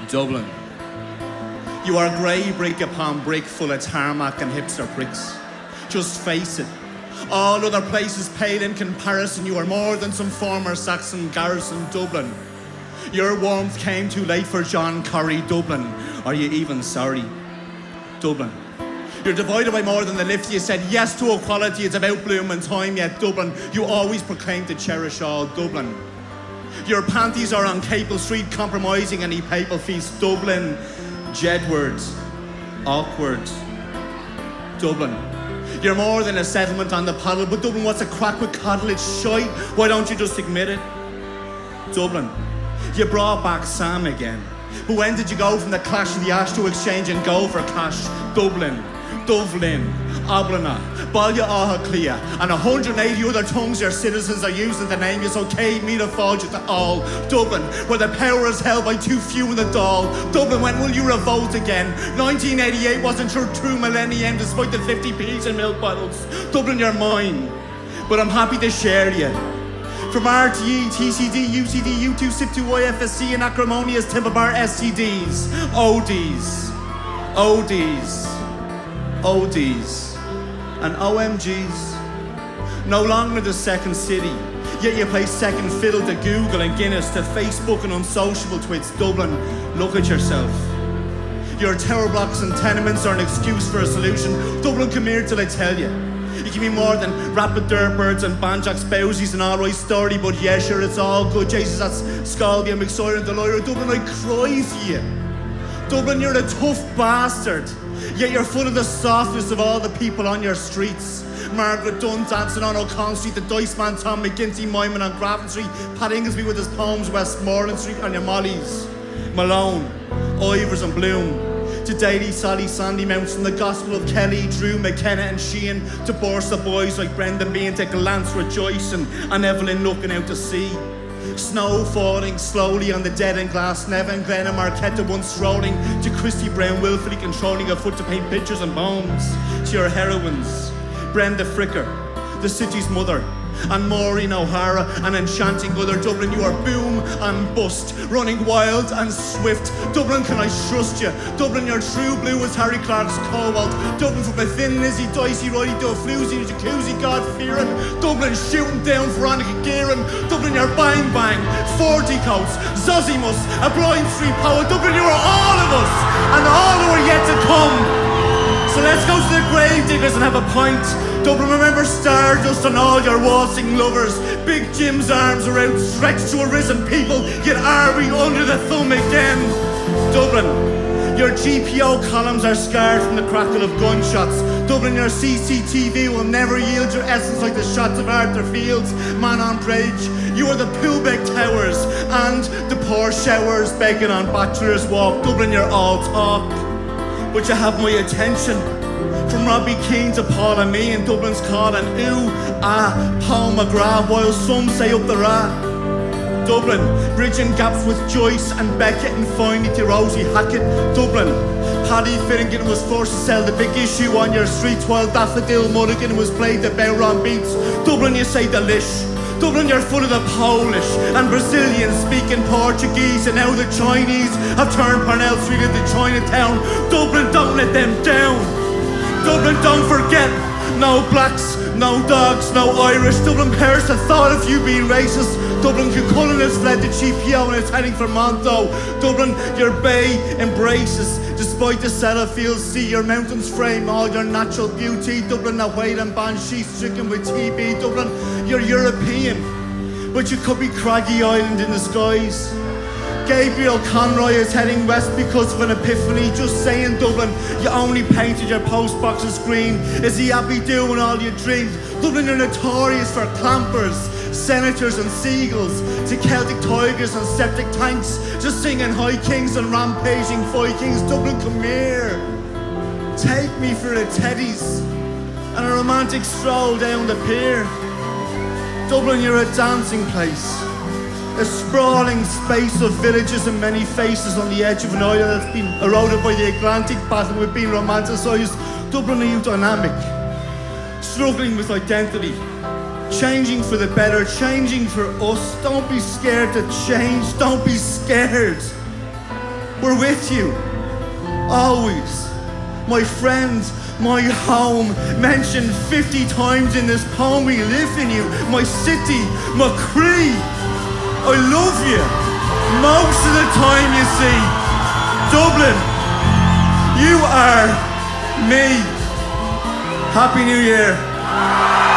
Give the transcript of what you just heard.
Dublin. You are grey brick upon brick full of tarmac and hipster pricks. Just face it. All other places pale in comparison. You are more than some former Saxon garrison, Dublin. Your warmth came too late for John Corrie, Dublin. Are you even sorry? Dublin. You're divided by more than the lift. You said yes to equality. It's about blooming time, yet Dublin. You always proclaim to cherish all, Dublin. Your panties are on Capel Street, compromising any papal feast, Dublin. Jedward. Awkward. Dublin. You're more than a settlement on the paddle, but Dublin, what's a crack with coddle? It's shite. Why don't you just admit it? Dublin. You brought back Sam again. But when did you go from the clash of the ash to exchange and go for cash? Dublin. Dublin, Oblina, Balya Ahaclia, and 180 other tongues your citizens are using to name you, so Cade me to forge it to all. Dublin, where the power is held by too few in the Dáil. Dublin, when will you revolt again? 1988 wasn't your true millennium, despite the 50p's in milk bottles. Dublin, you're mine, but I'm happy to share you. From RTE, TCD, UCD, U2, SIP2, IFSC, and acrimonious Temple Bar STDs, ODs, ODs. ODs and OMGs. No longer the second city, yet you play second fiddle to Google and Guinness, to Facebook and unsociable twits. Dublin, look at yourself. Your tower blocks and tenements are an excuse for a solution. Dublin, come here till I tell you. You give me more than rapid dirtbirds and banjacks, bowsies and all right story, but yeah, sure, it's all good. Jesus, that's Scaldy and McSawyer and the lawyer. Dublin, I cry for you. Dublin, you're a tough bastard. Yet you're full of the softness of all the people on your streets. Margaret Dunn dancing on O'Connell Street, the Dice Man Tom McGinty miming on Grafton Street, Pat Inglesby with his poems Westmoreland Street on your Mollies, Malone, Ivers and Bloom, to Daly, Sally, Sandy Mounts, from the Gospel of Kelly, Drew, McKenna and Sheehan, to Borsa boys like Brendan Bean, to Glance rejoicing and Evelyn looking out to sea. Snow falling slowly on the dead and glass, Nevin, Glenn and Marquetta once strolling, to Christy Brown willfully controlling a foot to paint pictures and poems, to your heroines, Brenda Fricker, the city's mother, and Maureen O'Hara, an enchanting other. Dublin, you are boom and bust, running wild and swift. Dublin, can I trust you? Dublin, you're true blue as Harry Clark's cobalt. Dublin, from a thin Lizzie Dicey, Roddy to a floozy, jacuzzi, God-fearing. Dublin, shooting down Veronica Gearan. Dublin, you're bang bang, 40 coats, Zosimus, a blind street poet. Dublin, you are all of us, and all who are yet to come. So let's go to the grave diggers and have a pint. Dublin, remember Stardust and all your waltzing lovers. Big Jim's arms are outstretched to arisen people, yet are we under the thumb again? Dublin, your GPO columns are scarred from the crackle of gunshots. Dublin, your CCTV will never yield your essence like the shots of Arthur Fields, Man on Bridge. You are the Poolbeck Towers and the poor showers begging on Bachelor's Walk. Dublin, you're all talk, but you have my attention. From Robbie Keane to Paul and me in Dublin's call, and Paul McGrath, while some say up the Ra. Dublin, bridging gaps with Joyce and Beckett, and finally to Rosie Hackett. Dublin, Paddy Finnegan was forced to sell the big issue on your streets, while Daffodil Mulligan was played the Bowron beats. Dublin, you say delish. Dublin, you're full of the Polish and Brazilians speaking Portuguese, and now the Chinese have turned Parnell Street into Chinatown. Dublin, don't let them down. Dublin, don't forget, no blacks, no dogs, no Irish. Dublin perish the thought of you being racist. Dublin, Cuchulainn has fled the GPO and is heading for Monto. Dublin, your bay embraces, despite the Sellafield sea, your mountains frame all your natural beauty. Dublin, that Wayland Banshee stricken with TB. Dublin, you're European, but you could be Craggy Island in the skies. Gabriel Conroy is heading west because of an epiphany. Just saying, Dublin, you only painted your post boxes green. Is he happy doing all you dreamed? Dublin, you're notorious for clampers, senators and seagulls, to Celtic tigers and septic tanks, just singing high kings and rampaging Vikings. Dublin, come here. Take me for a teddies and a romantic stroll down the pier. Dublin, you're a dancing place, a sprawling space of villages and many faces on the edge of an island that's been eroded by the Atlantic battle with being romanticised. Dublin, are you dynamic, struggling with identity, Changing for the better, changing for us. Don't be scared to change. Don't be scared. We're with you. Always. My friends, my home, mentioned 50 times in this poem. We live in you. My city, my creed. I love you. Most of the time, you see. Dublin, you are me. Happy New Year.